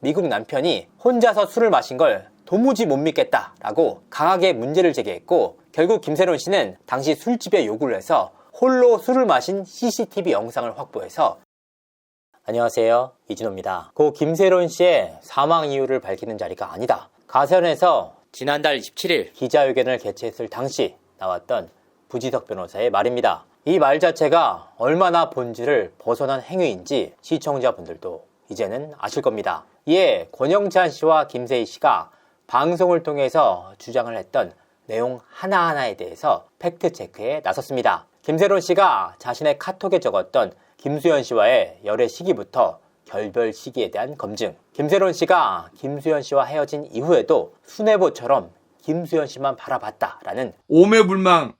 미국 남편이 혼자서 술을 마신 걸 도무지 못 믿겠다라고 강하게 문제를 제기했고, 결국 김세론 씨는 당시 술집에 요구를 해서 홀로 술을 마신 CCTV 영상을 확보해서 안녕하세요, 이진호입니다. 고 김세론 씨의 사망 이유를 밝히는 자리가 아니다. 가세현에서 지난달 27일 기자회견을 개최했을 당시 나왔던 부지석 변호사의 말입니다. 이 말 자체가 얼마나 본질을 벗어난 행위인지 시청자분들도 이제는 아실 겁니다. 이에 권영찬 씨와 김세희 씨가 방송을 통해서 주장을 했던 내용 하나하나에 대해서 팩트체크에 나섰습니다. 김세론 씨가 자신의 카톡에 적었던 김수현 씨와의 열애 시기부터 결별 시기에 대한 검증, 김세론 씨가 김수현 씨와 헤어진 이후에도 수뇌보처럼 김수현 씨만 바라봤다라는 오매불망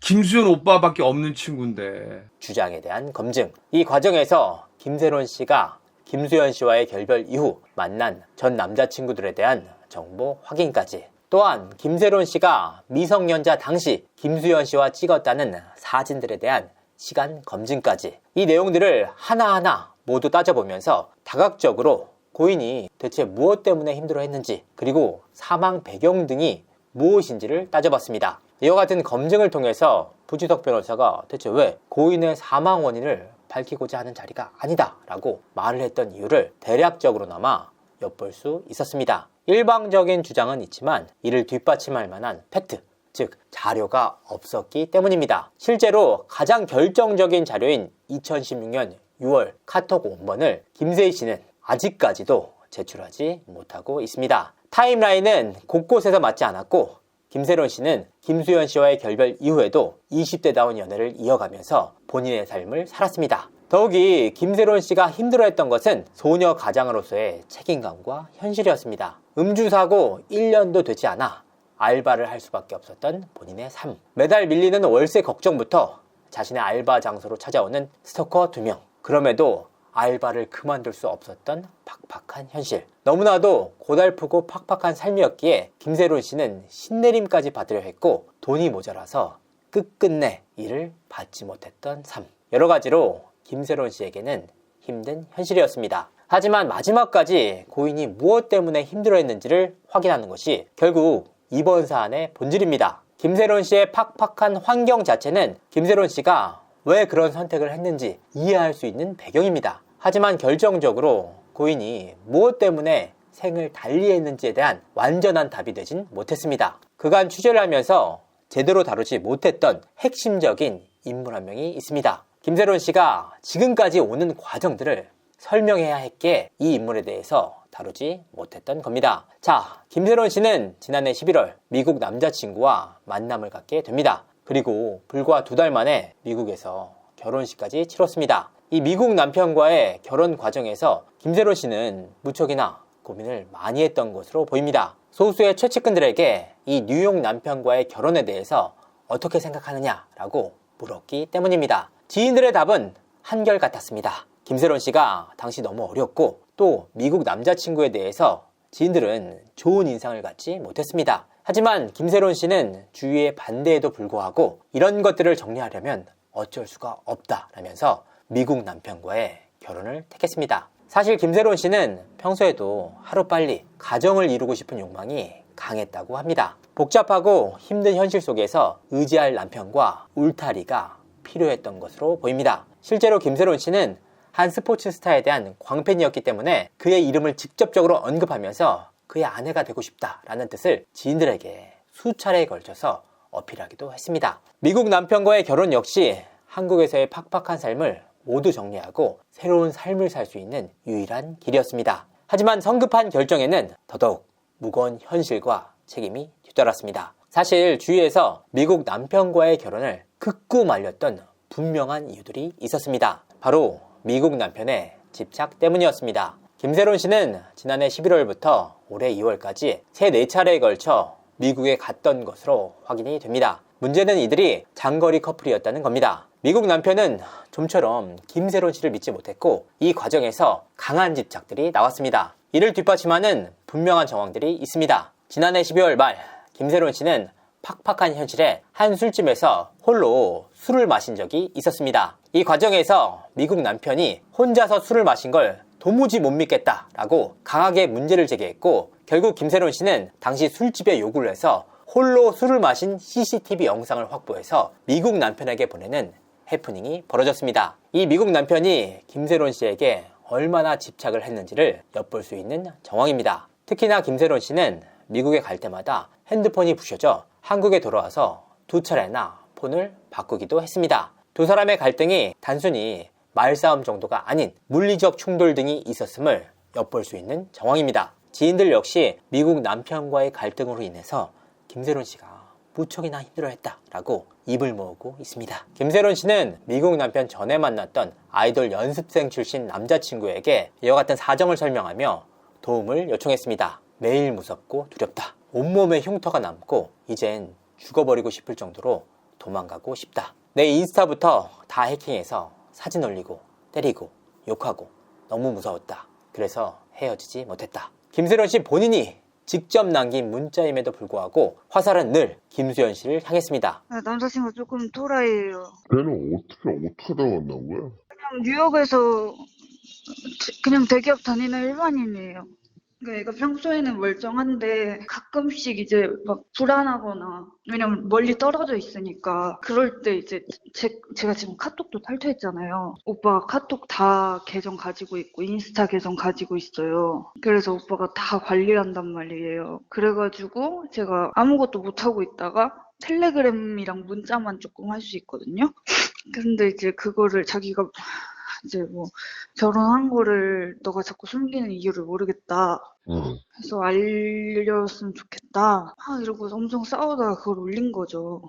김수현 오빠밖에 없는 친구인데 주장에 대한 검증, 이 과정에서 김세론 씨가 김수현 씨와의 결별 이후 만난 전 남자친구들에 대한 정보 확인까지, 또한 김세론 씨가 미성년자 당시 김수현 씨와 찍었다는 사진들에 대한 시간 검증까지, 이 내용들을 하나하나 모두 따져보면서 다각적으로 고인이 대체 무엇 때문에 힘들어했는지, 그리고 사망 배경 등이 무엇인지를 따져봤습니다. 이와 같은 검증을 통해서 부지석 변호사가 대체 왜 고인의 사망 원인을 밝히고자 하는 자리가 아니다 라고 말을 했던 이유를 대략적으로나마 엿볼 수 있었습니다. 일방적인 주장은 있지만 이를 뒷받침할 만한 팩트, 즉 자료가 없었기 때문입니다. 실제로 가장 결정적인 자료인 2016년 6월 카톡 원본을 김세희 씨는 아직까지도 제출하지 못하고 있습니다. 타임라인은 곳곳에서 맞지 않았고, 김세론 씨는 김수현 씨와의 결별 이후에도 20대다운 연애를 이어가면서 본인의 삶을 살았습니다. 더욱이 김세론 씨가 힘들어했던 것은 소녀 가장으로서의 책임감과 현실이었습니다. 음주사고 1년도 되지 않아 알바를 할 수밖에 없었던 본인의 삶, 매달 밀리는 월세 걱정부터 자신의 알바 장소로 찾아오는 스토커 2명, 그럼에도 알바를 그만둘 수 없었던 팍팍한 현실, 너무나도 고달프고 팍팍한 삶이었기에 김세론 씨는 신내림까지 받으려 했고, 돈이 모자라서 끝끝내 일을 받지 못했던 삶, 여러 가지로 김세론 씨에게는 힘든 현실이었습니다. 하지만 마지막까지 고인이 무엇 때문에 힘들어했는지를 확인하는 것이 결국 이번 사안의 본질입니다. 김세론 씨의 팍팍한 환경 자체는 김세론 씨가 왜 그런 선택을 했는지 이해할 수 있는 배경입니다. 하지만 결정적으로 고인이 무엇 때문에 생을 달리했는지에 대한 완전한 답이 되진 못했습니다. 그간 취재를 하면서 제대로 다루지 못했던 핵심적인 인물 한 명이 있습니다. 김세론 씨가 지금까지 오는 과정들을 설명해야 했기에 이 인물에 대해서 다루지 못했던 겁니다. 자, 김세론 씨는 지난해 11월 미국 남자친구와 만남을 갖게 됩니다. 그리고 불과 2달 만에 미국에서 결혼식까지 치렀습니다. 이 미국 남편과의 결혼 과정에서 김세론 씨는 무척이나 고민을 많이 했던 것으로 보입니다. 소수의 최측근들에게 이 뉴욕 남편과의 결혼에 대해서 어떻게 생각하느냐라고 물었기 때문입니다. 지인들의 답은 한결같았습니다. 김세론 씨가 당시 너무 어렸고, 또 미국 남자친구에 대해서 지인들은 좋은 인상을 갖지 못했습니다. 하지만 김세론 씨는 주위의 반대에도 불구하고 이런 것들을 정리하려면 어쩔 수가 없다라면서 미국 남편과의 결혼을 택했습니다. 사실 김세론 씨는 평소에도 하루빨리 가정을 이루고 싶은 욕망이 강했다고 합니다. 복잡하고 힘든 현실 속에서 의지할 남편과 울타리가 필요했던 것으로 보입니다. 실제로 김세론 씨는 한 스포츠 스타에 대한 광팬이었기 때문에 그의 이름을 직접적으로 언급하면서 그의 아내가 되고 싶다라는 뜻을 지인들에게 수차례에 걸쳐서 어필하기도 했습니다. 미국 남편과의 결혼 역시 한국에서의 팍팍한 삶을 모두 정리하고 새로운 삶을 살 수 있는 유일한 길이었습니다. 하지만 성급한 결정에는 더더욱 무거운 현실과 책임이 뒤따랐습니다. 사실 주위에서 미국 남편과의 결혼을 극구 말렸던 분명한 이유들이 있었습니다. 바로 미국 남편의 집착 때문이었습니다. 김세론 씨는 지난해 11월부터 올해 2월까지 3-4차례에 걸쳐 미국에 갔던 것으로 확인이 됩니다. 문제는 이들이 장거리 커플이었다는 겁니다. 미국 남편은 좀처럼 김세론 씨를 믿지 못했고, 이 과정에서 강한 집착들이 나왔습니다. 이를 뒷받침하는 분명한 정황들이 있습니다. 지난해 12월 말 김세론 씨는 팍팍한 현실에 한 술집에서 홀로 술을 마신 적이 있었습니다. 이 과정에서 미국 남편이 혼자서 술을 마신 걸 도무지 못 믿겠다라고 강하게 문제를 제기했고, 결국 김세론 씨는 당시 술집에 요구를 해서 홀로 술을 마신 CCTV 영상을 확보해서 미국 남편에게 보내는 해프닝이 벌어졌습니다. 이 미국 남편이 김세론 씨에게 얼마나 집착을 했는지를 엿볼 수 있는 정황입니다. 특히나 김세론 씨는 미국에 갈 때마다 핸드폰이 부셔져 한국에 돌아와서 2차례나 폰을 바꾸기도 했습니다. 두 사람의 갈등이 단순히 말싸움 정도가 아닌 물리적 충돌 등이 있었음을 엿볼 수 있는 정황입니다. 지인들 역시 미국 남편과의 갈등으로 인해서 김세론 씨가 무척이나 힘들어했다라고 입을 모으고 있습니다. 김세론 씨는 미국 남편 전에 만났던 아이돌 연습생 출신 남자친구에게 이와 같은 사정을 설명하며 도움을 요청했습니다. 매일 무섭고 두렵다. 온몸에 흉터가 남고 이젠 죽어버리고 싶을 정도로 도망가고 싶다. 내 인스타부터 다 해킹해서 사진 올리고 때리고 욕하고 너무 무서웠다. 그래서 헤어지지 못했다. 김세론 씨 본인이 직접 남긴 문자임에도 불구하고 화살은 늘 김수현 씨를 향했습니다. 남자친구 조금 또라이예요. 걔는 어떻게 당한다고요? 그냥 뉴욕에서 그냥 대기업 다니는 일반인이에요. 그러니까 평소에는 멀쩡한데 가끔씩 이제 막 불안하거나, 왜냐면 멀리 떨어져 있으니까 그럴 때 이제 제가 지금 카톡도 탈퇴했잖아요. 오빠가 카톡 다 계정 가지고 있고 인스타 계정 가지고 있어요. 그래서 오빠가 다 관리한단 말이에요. 그래가지고 제가 아무것도 못하고 있다가 텔레그램이랑 문자만 조금 할 수 있거든요. 근데 이제 그거를 자기가 이제 뭐 결혼한 거를 너가 자꾸 숨기는 이유를 모르겠다. 그래서 알려줬으면 좋겠다. 이러고 엄청 싸우다가 그걸 올린 거죠.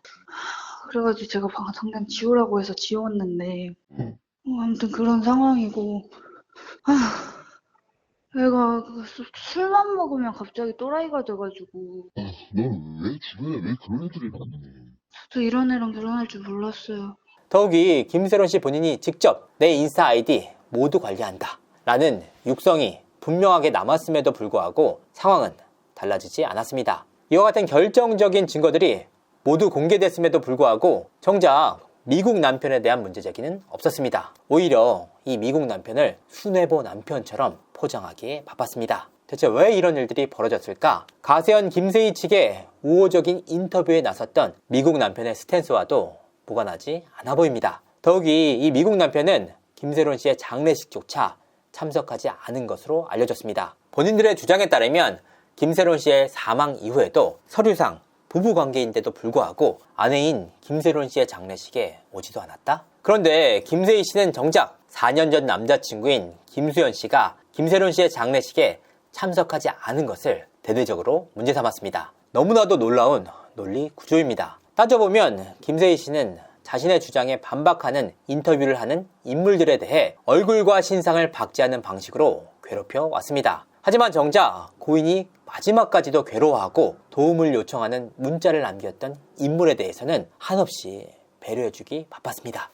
그래가지고 제가 당장 지우라고 해서 지웠는데 아무튼 그런 상황이고, 얘가 술만 먹으면 갑자기 또라이가 돼가지고. 넌 왜 주변에 왜 그런 애들이 많니? 저 이런 애랑 결혼할 줄 몰랐어요. 더욱이 김세론 씨 본인이 직접 내 인스타 아이디 모두 관리한다 라는 육성이 분명하게 남았음에도 불구하고 상황은 달라지지 않았습니다. 이와 같은 결정적인 증거들이 모두 공개됐음에도 불구하고 정작 미국 남편에 대한 문제 제기는 없었습니다. 오히려 이 미국 남편을 순애보 남편처럼 포장하기에 바빴습니다. 대체 왜 이런 일들이 벌어졌을까? 가세현 김세희 측의 우호적인 인터뷰에 나섰던 미국 남편의 스탠스와도 무관하지 않아 보입니다. 더욱이 이 미국 남편은 김세론 씨의 장례식조차 참석하지 않은 것으로 알려졌습니다. 본인들의 주장에 따르면 김세론 씨의 사망 이후에도 서류상 부부관계인데도 불구하고 아내인 김세론 씨의 장례식에 오지도 않았다? 그런데 김세희 씨는 정작 4년 전 남자친구인 김수현 씨가 김세론 씨의 장례식에 참석하지 않은 것을 대대적으로 문제 삼았습니다. 너무나도 놀라운 논리 구조입니다. 따져보면 김세희 씨는 자신의 주장에 반박하는 인터뷰를 하는 인물들에 대해 얼굴과 신상을 박제하는 방식으로 괴롭혀 왔습니다. 하지만 정작 고인이 마지막까지도 괴로워하고 도움을 요청하는 문자를 남겼던 인물에 대해서는 한없이 배려해주기 바빴습니다.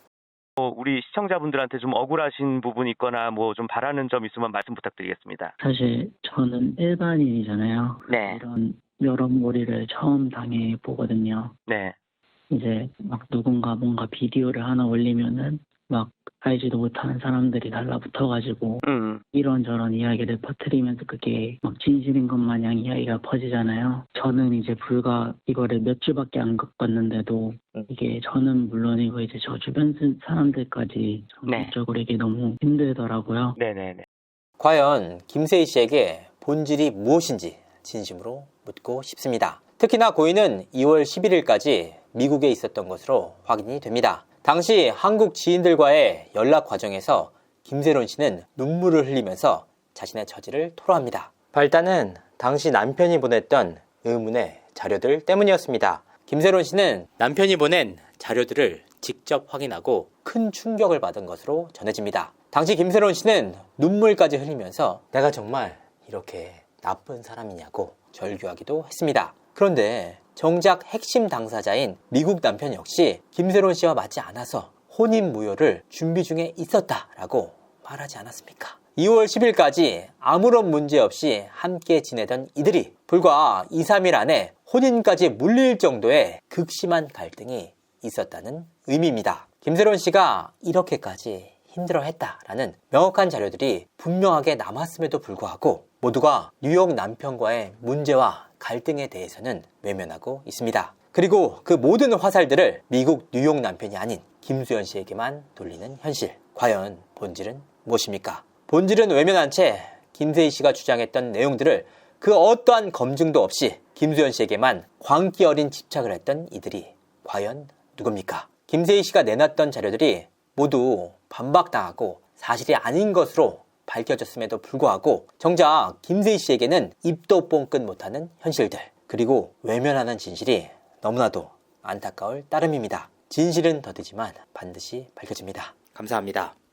우리 시청자분들한테 좀 억울하신 부분이 있거나 뭐 좀 바라는 점 있으면 말씀 부탁드리겠습니다. 사실 저는 일반인이잖아요. 네. 이런 여론몰이를 처음 당해보거든요. 네. 이제 막 누군가 뭔가 비디오를 하나 올리면은 막 알지도 못하는 사람들이 달라붙어가지고 이런저런 이야기를 퍼뜨리면서 그게 막 진실인 것 마냥 이야기가 퍼지잖아요. 저는 이제 불과 이거를 몇 주밖에 안 겪었는데도 이게 저는 물론이고 이제 저 주변 사람들까지 전적으로 이게 너무 힘들더라고요. 네네네. 과연 김세희 씨에게 본질이 무엇인지 진심으로 묻고 싶습니다. 특히나 고인은 2월 11일까지 미국에 있었던 것으로 확인이 됩니다. 당시 한국 지인들과의 연락 과정에서 김세론 씨는 눈물을 흘리면서 자신의 처지를 토로합니다. 발단은 당시 남편이 보냈던 의문의 자료들 때문이었습니다. 김세론 씨는 남편이 보낸 자료들을 직접 확인하고 큰 충격을 받은 것으로 전해집니다. 당시 김세론 씨는 눈물까지 흘리면서 내가 정말 이렇게 나쁜 사람이냐고 절규하기도 했습니다. 그런데 정작 핵심 당사자인 미국 남편 역시 김세론 씨와 맞지 않아서 혼인무효를 준비 중에 있었다라고 말하지 않았습니까? 2월 10일까지 아무런 문제 없이 함께 지내던 이들이 불과 2, 3일 안에 혼인까지 물릴 정도의 극심한 갈등이 있었다는 의미입니다. 김세론 씨가 이렇게까지 힘들어했다라는 명확한 자료들이 분명하게 남았음에도 불구하고 모두가 뉴욕 남편과의 문제와 갈등에 대해서는 외면하고 있습니다. 그리고 그 모든 화살들을 미국 뉴욕 남편이 아닌 김수현 씨에게만 돌리는 현실. 과연 본질은 무엇입니까? 본질은 외면한 채 김세희 씨가 주장했던 내용들을 그 어떠한 검증도 없이 김수현 씨에게만 광기 어린 집착을 했던 이들이 과연 누굽니까? 김세희 씨가 내놨던 자료들이 모두 반박당하고 사실이 아닌 것으로 밝혀졌음에도 불구하고 정작 김세희 씨에게는 입도 뽕긋 못하는 현실들, 그리고 외면하는 진실이 너무나도 안타까울 따름입니다. 진실은 더디지만 반드시 밝혀집니다. 감사합니다.